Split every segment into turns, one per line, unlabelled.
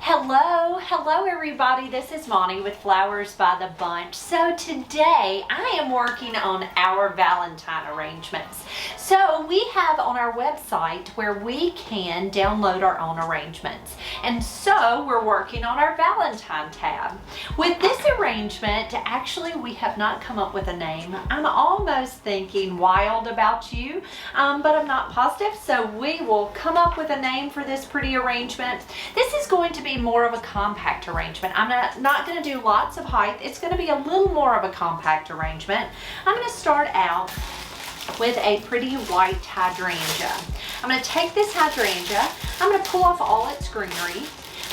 Hello everybody, this is Monty with Flowers by the Bunch. So today I am working on our Valentine arrangements. So we have on our website where we can download our own arrangements. And so we're working on our Valentine tab. With this arrangement, actually we have not come up with a name. I'm almost thinking Wild About You, but I'm not positive. So we will come up with a name for this pretty arrangement. This is going to be more of a compact arrangement. I'm not going to do lots of height. It's going to be a little more of a compact arrangement. I'm going to start out with a pretty white hydrangea. I'm going to take this hydrangea, I'm going to pull off all its greenery,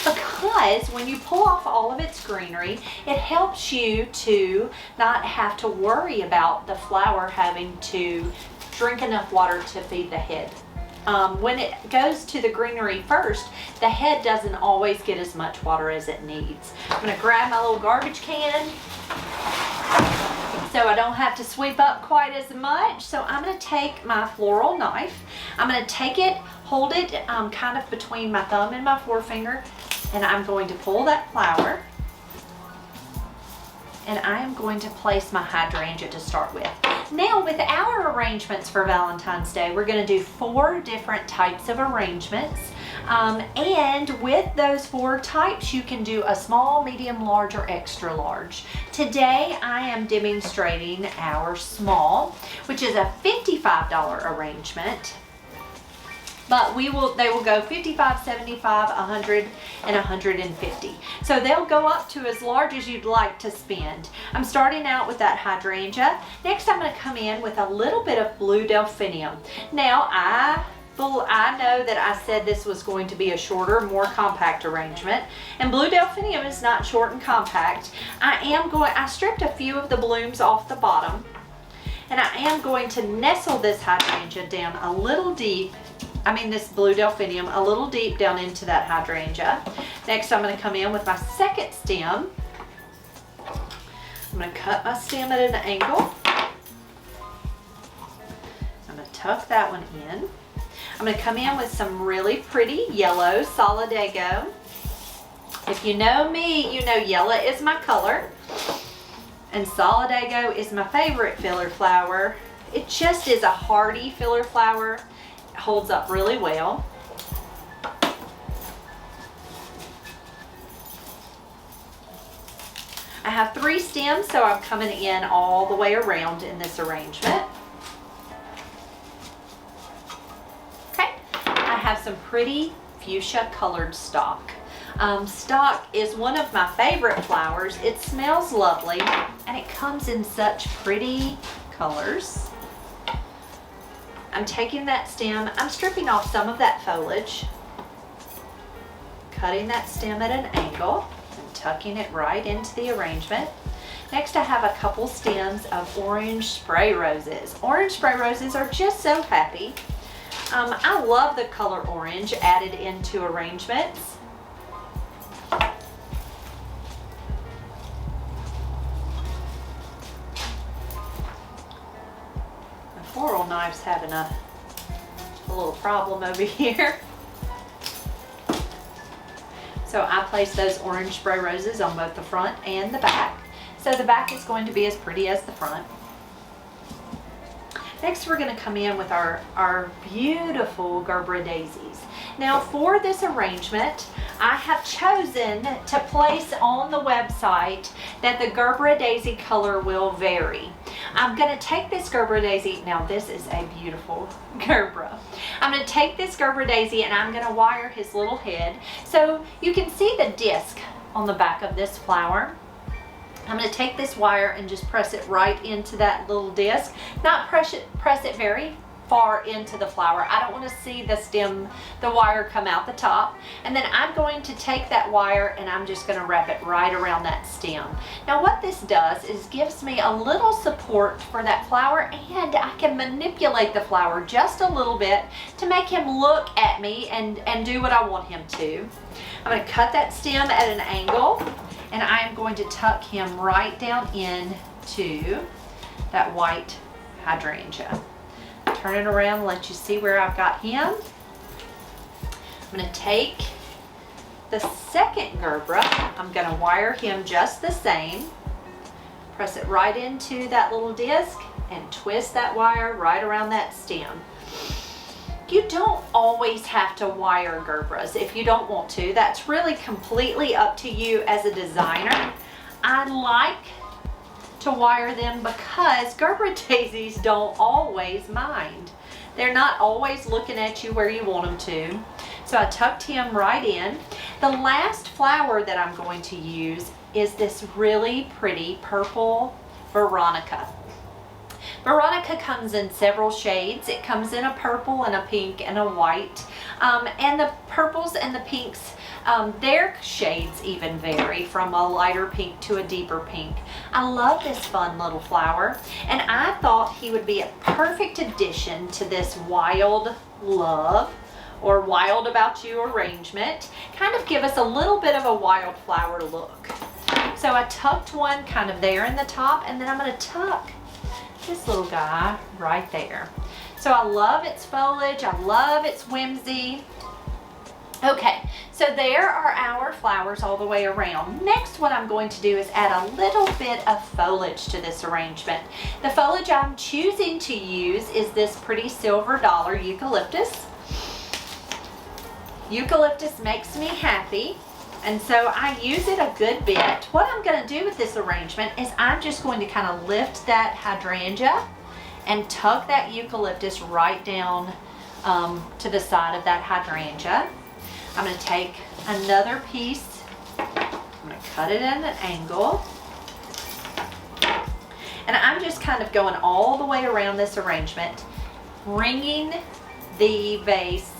because when you pull off all of its greenery, it helps you to not have to worry about the flower having to drink enough water to feed the head. When it goes to the greenery first, the head doesn't always get as much water as it needs. I'm going to grab my little garbage can so I don't have to sweep up quite as much. So I'm going to take my floral knife. I'm going to take it, hold it kind of between my thumb and my forefinger, and I'm going to pull that flower. And I am going to place my hydrangea to start with. Now with our arrangements for Valentine's Day, we're going to do 4 different types of arrangements. And with those 4 types, you can do a small, medium, large, or extra large. Today, I am demonstrating our small, which is a $55 arrangement. But they will go 55, 75, 100, and 150. So they'll go up to as large as you'd like to spend. I'm starting out with that hydrangea. Next, I'm going to come in with a little bit of blue delphinium. Now, I know that I said this was going to be a shorter, more compact arrangement, and blue delphinium is not short and compact. I stripped a few of the blooms off the bottom, and I am going to nestle this hydrangea down a little deep. This blue delphinium a little deep down into that hydrangea. Next, I'm going to come in with my second stem. I'm going to cut my stem at an angle. I'm going to tuck that one in. I'm going to come in with some really pretty yellow solidago. If you know me, you know yellow is my color, and solidago is my favorite filler flower. It just is a hardy filler flower. Holds up really well. I have 3 stems, so I'm coming in all the way around in this arrangement. Okay, I have some pretty fuchsia colored stock. Stock is one of my favorite flowers. It smells lovely and it comes in such pretty colors. I'm taking that stem, I'm stripping off some of that foliage, cutting that stem at an angle, and tucking it right into the arrangement. Next, I have a couple stems of orange spray roses. Orange spray roses are just so happy. I love the color orange added into arrangements. Floral knife's having a little problem over here. So I place those orange spray roses on both the front and the back. So the back is going to be as pretty as the front. Next, we're going to come in with our beautiful Gerbera daisies. Now for this arrangement, I have chosen to place on the website that the Gerbera daisy color will vary. I'm going to take this Gerbera daisy, now this is a beautiful Gerbera. I'm going to take this Gerbera daisy and I'm going to wire his little head. So you can see the disc on the back of this flower. I'm going to take this wire and just press it right into that little disc. Not press it very far into the flower. I don't want to see the wire come out the top. And then I'm going to take that wire and I'm just going to wrap it right around that stem. Now what this does is gives me a little support for that flower, and I can manipulate the flower just a little bit to make him look at me and do what I want him to. I'm going to cut that stem at an angle, and I am going to tuck him right down into that white hydrangea. Turn it around and let you see where I've got him. I'm going to take the second Gerbera. I'm going to wire him just the same. Press it right into that little disc and twist that wire right around that stem. You don't always have to wire Gerberas if you don't want to. That's really completely up to you as a designer. I like to wire them because Gerbera daisies don't always mind. They're not always looking at you where you want them to. So I tucked him right in. The last flower that I'm going to use is this really pretty purple Veronica. Veronica comes in several shades. It comes in a purple and a pink and a white. And the purples and the pinks, their shades even vary from a lighter pink to a deeper pink. I love this fun little flower, and I thought he would be a perfect addition to this Wild Love or Wild About You arrangement. Kind of give us a little bit of a wildflower look. So I tucked one kind of there in the top, and then I'm going to tuck this little guy right there. So I love its foliage. I love its whimsy. Okay, so there are our flowers all the way around. Next, what I'm going to do is add a little bit of foliage to this arrangement. The foliage I'm choosing to use is this pretty silver dollar eucalyptus. Eucalyptus makes me happy, and so I use it a good bit. What I'm going to do with this arrangement is I'm just going to kind of lift that hydrangea and tuck that eucalyptus right down to the side of that hydrangea. I'm going to take another piece, I'm going to cut it at an angle, and I'm just kind of going all the way around this arrangement, ringing the vase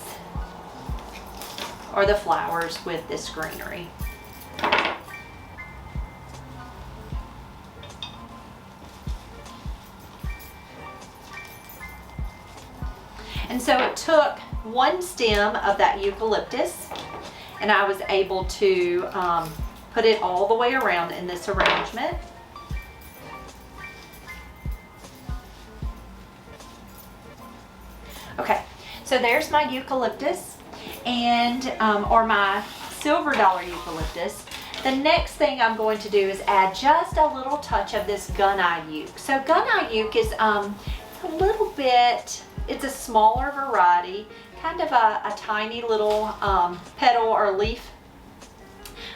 or the flowers with this greenery. And so it took one stem of that eucalyptus, and I was able to put it all the way around in this arrangement. Okay, so there's my eucalyptus, and or my silver dollar eucalyptus. The next thing I'm going to do is add just a little touch of this gun-eye euc. So gun-eye euc is a little bit, it's a smaller variety, kind of a tiny little petal or leaf.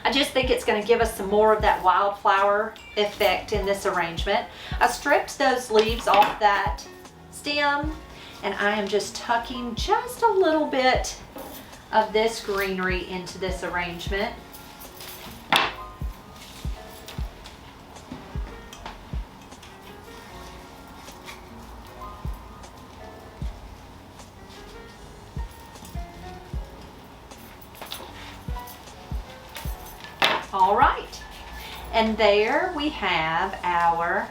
I just think it's going to give us some more of that wildflower effect in this arrangement. I stripped those leaves off that stem, and I am just tucking just a little bit of this greenery into this arrangement. All right, and there we have our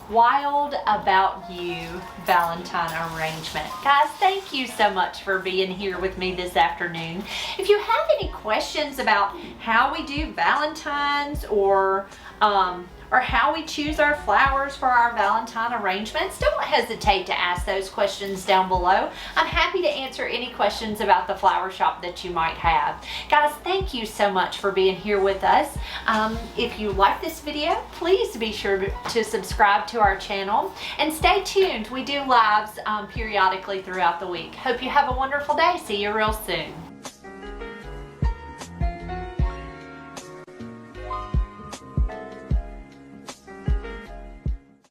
Wild About You Valentine arrangement. Guys, thank you so much for being here with me this afternoon. If you have any questions about how we do Valentines or how we choose our flowers for our Valentine arrangements, don't hesitate to ask those questions down below. I'm happy to answer any questions about the flower shop that you might have. Guys, thank you so much for being here with us. If you like this video, please be sure to subscribe to our channel and stay tuned. We do lives periodically throughout the week. Hope you have a wonderful day. See you real soon.